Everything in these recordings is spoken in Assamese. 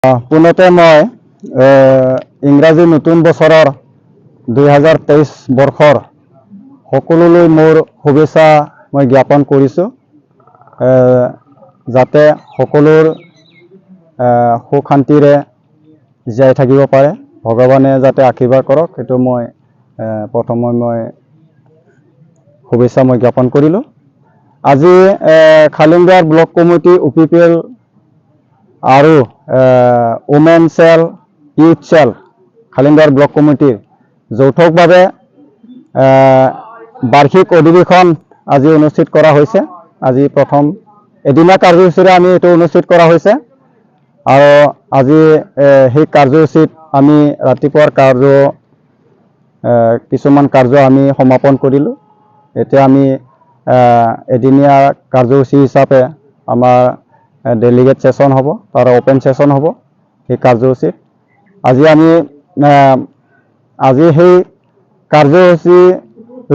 পুনতে মই ইংৰাজী নতুন বছৰৰ 2023 বৰ্ষৰ সকলোলৈ মোৰ শুভেচ্ছা মই জ্ঞাপন কৰিছোঁ। যাতে সকলোৰ সুখ শান্তিৰে জীয়াই থাকিব পাৰে, ভগৱানে যাতে আশীৰ্বাদ কৰক, সেইটো মই প্ৰথমে মই শুভেচ্ছা মই জ্ঞাপন কৰিলোঁ। আজি খালিংগাৰ ব্লক কমিটি UPPL আৰু ওমেন সেল ইউথ সেল খালিংগাৰ ব্লক কমিটিৰ যৌথকভাৱে বাৰ্ষিক অধিৱেশন আজি অনুষ্ঠিত কৰা হৈছে। আজি প্ৰথম এদিনীয়া কাৰ্যসূচীৰে আমি এইটো অনুষ্ঠিত কৰা হৈছে আৰু আজি সেই কাৰ্যসূচীত আমি ৰাতিপুৱাৰ কিছুমান কাৰ্য আমি সমাপন কৰিলোঁ। এতিয়া আমি এদিনীয়া কাৰ্যসূচী হিচাপে আমাৰ ডেলিগেট সেশন হ'ব, তাৰ ওপেন সেশন হ'ব সেই কাৰ্যসূচীত। আজি সেই কাৰ্যসূচী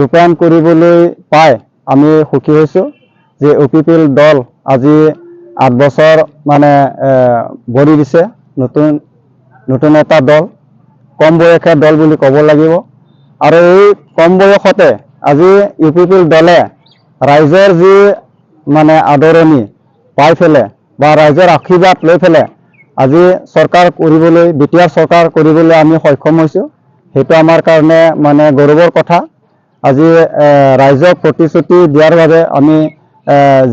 ৰূপায়ণ কৰিবলৈ পাই আমি সুখী হৈছোঁ যে UPPL দল আজি 8 বছৰ মানে ভৰি দিছে। নতুন এটা দল, কম বয়সীয়া দল বুলি ক'ব লাগিব। আৰু এই কম বয়সতে আজি UPPL দলে ৰাইজৰ যি মানে আদৰণি পাই ফেলে বা ৰাইজৰ আশীৰ্বাদ লৈ ফেলে আজি চৰকাৰ কৰিবলৈ, বিটিআৰ চৰকাৰ কৰিবলৈ আমি সক্ষম হৈছোঁ। সেইটো আমাৰ কাৰণে মানে গৌৰৱৰ কথা। আজি ৰাইজক প্ৰতিশ্ৰুতি দিয়াৰ বাবে আমি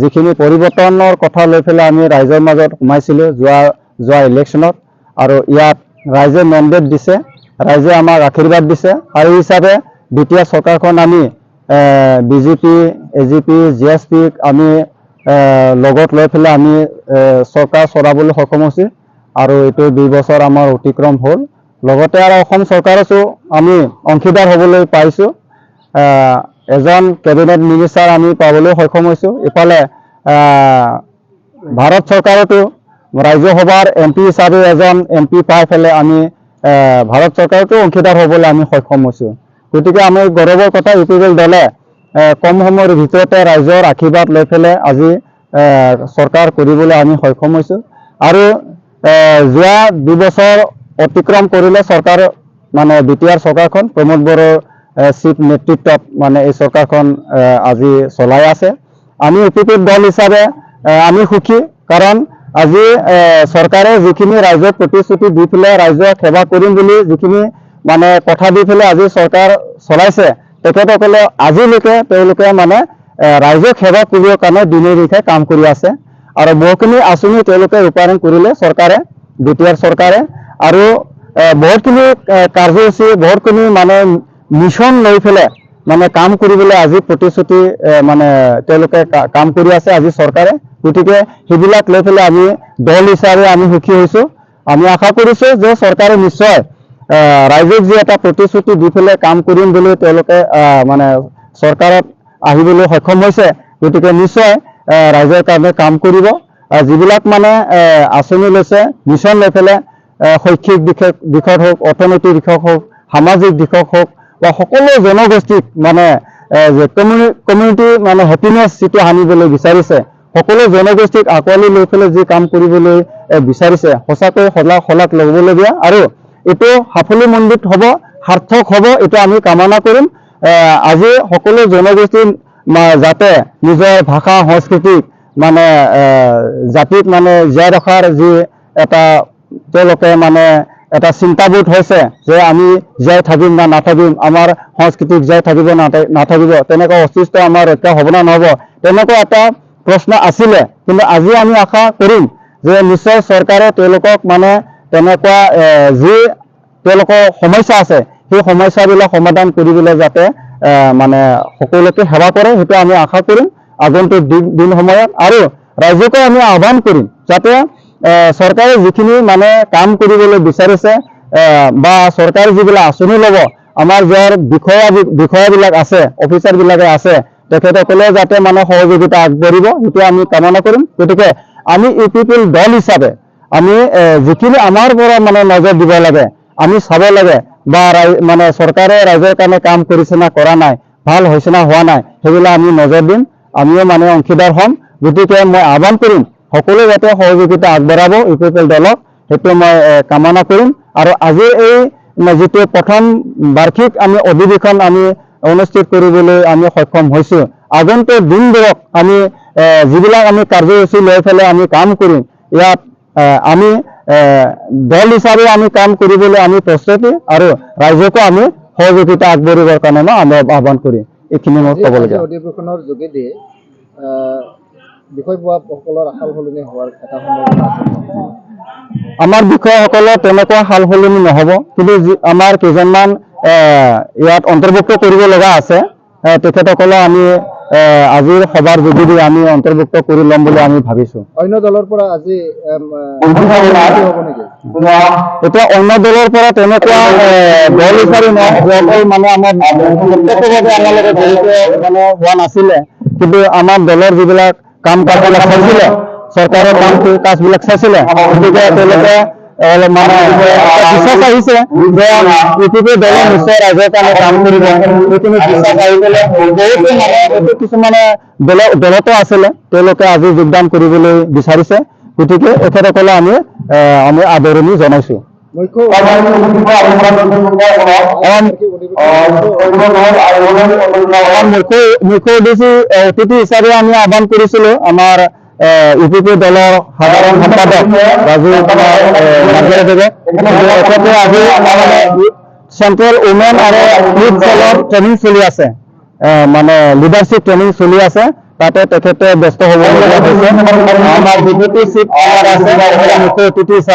যিখিনি পৰিৱৰ্তনৰ কথা লৈ ফেলে আমি ৰাইজৰ মাজত সোমাইছিলোঁ যোৱা ইলেকশ্যনত, আৰু ইয়াত ৰাইজে মেণ্ডেট দিছে, ৰাইজে আমাক আশীৰ্বাদ দিছে। আৰু এই হিচাপে বিটিআৰ চৰকাৰখন আমি BJP, AGP, GSPক আমি লগত লৈ ফেলে আমি চৰকাৰ চলাবলৈ সক্ষম হৈছোঁ। আৰু এইটো 2 বছৰ আমাৰ অতিক্ৰম হ'ল। লগতে আৰু অসম চৰকাৰতো আমি অংশীদাৰ হ'বলৈ পাইছোঁ। এজন কেবিনেট মিনিষ্টাৰ আমি পাবলৈ সক্ষম হৈছোঁ। ইফালে ভাৰত চৰকাৰতো ৰাজ্যসভাৰ MP হিচাপে এজন MP পাই ফেলে আমি ভাৰত চৰকাৰতো অংশীদাৰ হ'বলৈ আমি সক্ষম হৈছোঁ। গতিকে আমি গৌৰৱৰ কথা, UPPL দলে কম সময়ৰ ভিতৰতে ৰাইজৰ আশীৰ্বাদ লৈ ফেলে আজি চৰকাৰ কৰিবলৈ আমি সক্ষম হৈছোঁ। আৰু যোৱা 2 বছৰ অতিক্ৰম কৰিলে চৰকাৰ মানে বিটিআৰ চৰকাৰখন প্ৰমোদ বড়োৰ চিফ নেতৃত্বত মানে এই চৰকাৰখন আজি চলাই আছে। আমি UPPL দল হিচাপে আমি সুখী, কাৰণ আজি চৰকাৰে যিখিনি ৰাইজক প্ৰতিশ্ৰুতি দি ফেলে ৰাইজক সেৱা কৰিম বুলি যিখিনি মানে কথা দি ফেলে আজি চৰকাৰ চলাইছে, তেখেতসকলে আজিলৈকে তেওঁলোকে মানে ৰাইজক সেৱা কৰিবৰ কাৰণে দিনে নিশাই কাম কৰি আছে। আৰু বহুখিনি আঁচনি তেওঁলোকে ৰূপায়ণ কৰিলে চৰকাৰে, বিটিআৰ চৰকাৰে। আৰু বহুতখিনি কাৰ্যসূচী, বহুতখিনি মানে মিছন লৈ ফেলে মানে কাম কৰিবলৈ আজি প্ৰতিশ্ৰুতি মানে তেওঁলোকে কাম কৰি আছে আজি চৰকাৰে। গতিকে সেইবিলাক লৈ ফেলে আমি দল হিচাপে আমি সুখী হৈছোঁ। আমি আশা কৰিছোঁ যে চৰকাৰে নিশ্চয় ৰাইজক যি এটা প্ৰতিশ্ৰুতি দি ফেলে কাম কৰিম বুলি তেওঁলোকে মানে চৰকাৰত আহিবলৈ সক্ষম হৈছে, গতিকে নিশ্চয় ৰাইজৰ কাৰণে কাম কৰিব। যিবিলাক মানে আঁচনি লৈছে, মিছন লৈ ফেলে শৈক্ষিক দিশত হওক, অৰ্থনৈতিক দিশত হওক, সামাজিক দিশত হওক, বা সকলো জনগোষ্ঠীক মানে কমিউনিটি মানে হেপিনেছ যিটো আনিবলৈ বিচাৰিছে, সকলো জনগোষ্ঠীক আঁকোৱালি লৈ ফেলে যি কাম কৰিবলৈ বিচাৰিছে, সঁচাকৈ শলাগ ল'বলগীয়া। আৰু এইটো সাফল্যমণ্ডিত হ'ব, সাৰ্থক হ'ব, এইটো আমি কামনা কৰিম। আজি সকলো জনগোষ্ঠী যাতে নিজৰ ভাষা সংস্কৃতিক মানে জাতিক মানে জীয়াই ৰখাৰ যি এটা তেওঁলোকে মানে এটা চিন্তাবোধ হৈছে যে আমি জীয়াই থাকিম না নাথাকিম, আমাৰ সংস্কৃতিক জীয়াই থাকিব নাথাকিব, তেনেকুৱা অস্তিত্ব আমাৰ ৰক্ষা হ'ব না নহ'ব, তেনেকুৱা এটা প্ৰশ্ন আছিলে। কিন্তু আজি আমি আশা কৰিম যে নিশ্চয় চৰকাৰে তেওঁলোকক মানে তেনেকুৱা যি তেওঁলোকৰ সমস্যা আছে, সেই সমস্যাবিলাক সমাধান কৰিবলৈ যাতে মানে সকলোকে সেৱা কৰে, সেইটো আমি আশা কৰিম আগন্তুক দিন সময়ত। আৰু ৰাইজকো আমি আহ্বান কৰিম যাতে চৰকাৰে যিখিনি মানে কাম কৰিবলৈ বিচাৰিছে বা চৰকাৰে যিবিলাক আঁচনি ল'ব, আমাৰ যাৰ বিষয়াবিলাক আছে, অফিচাৰবিলাকে আছে, তেখেতসকলে যাতে মানে সহযোগিতা আগবাঢ়িব, সেইটো আমি কামনা কৰিম। গতিকে আমি UPPL দল হিচাপে আমি যিখিনি আমাৰ পৰা মানে নজৰ দিব লাগে, আমি চাব লাগে, বা মানে চৰকাৰে ৰাইজৰ কাৰণে কাম কৰিছে না কৰা নাই, ভাল হৈছে না হোৱা নাই, সেইবিলাক আমি নজৰ দিম, আমিও মানে অংশীদাৰ হ'ম। গতিকে মই আহ্বান কৰিম সকলো যাতে সহযোগিতা আগবঢ়াব UPPL দলক, সেইটো মই কামনা কৰিম। আৰু আজি এই যিটো প্ৰথম বাৰ্ষিক আমি অধিৱেশন আমি অনুষ্ঠিত কৰিবলৈ আমি সক্ষম হৈছোঁ। আগন্তুক দিনবোৰত আমি যিবিলাক আমি কাৰ্যসূচী লৈ পেলাই আমি কাম কৰিম, ইয়াত আমি দল হিচাপে আমি কাম কৰিবলৈ আমি প্ৰস্তুতি আৰু ৰাইজকো আমি সহযোগিতা আগবঢ়াবৰ কাৰণে আমি আহ্বান কৰিম। এইখিনি মই ক'বলগীয়া। অধিৱেশনৰ যোগেদি বিষয়ববীয়াসকলৰ আকাল সলনি হোৱাৰ এটা সম্ভাৱনা আছে। আমাৰ বিষয়াসকলৰ তেনেকুৱা সাল সলনি নহ'ব, কিন্তু আমাৰ কেইজনমান ইয়াত অন্তৰ্ভুক্ত কৰিব লগা আছে, তেখেতসকলক আমি আজিৰ সভাৰ যোগেদি আমি অন্তৰ্ভুক্ত কৰি ল'ম বুলি আমি ভাবিছোঁ। অন্য দলৰ পৰা আজি হ'ব নেকি? এতিয়া অন্য দলৰ পৰা তেনেকুৱা দল হিচাপে নহয়, মানে আমাৰ প্ৰত্যক্ষভাৱে আমাৰ লগত জড়িত মানে হোৱা নাছিলে, কিন্তু আমাৰ দলৰ যিবিলাক কাম কাজবিলাক চাইছিলে, চৰকাৰৰ কাম কাজবিলাক চাইছিলে, গতিকে তেওঁলোকে মানে বিশ্বাস আহিছে যে UPP দলে নিশ্চয় ৰাইজৰ কাৰণে কাম কৰিব। সেইখিনি বিশ্বাস আহি পেলাই বহুতো মানে কিছুমানে দলতো আছিলে, তেওঁলোকে আজি যোগদান কৰিবলৈ বিচাৰিছে। গতিকে এখেতসকলে আমি আদৰণি জনাইছোঁ। মুখ্য অতিথি হিচাপে আমি আহ্বান কৰিছিলোঁ আমাৰ UPP দলৰ সাধাৰণ সম্পাদক ৰাজু কুমাৰ নাজিৰাদেৱক। তেখেতে আজি চেন্ট্ৰেল উমেন আৰু ইউথ দলৰ ট্ৰেইনিং চলি আছে, মানে লিডাৰশ্বিপ ট্ৰেইনিং চলি আছে, তাতে তেখেতে ব্যস্ত হ'বলগীয়া হৈছে। আমাৰ ডিপুটি চিফ আছে মুখ্য অতিথি হিচাপে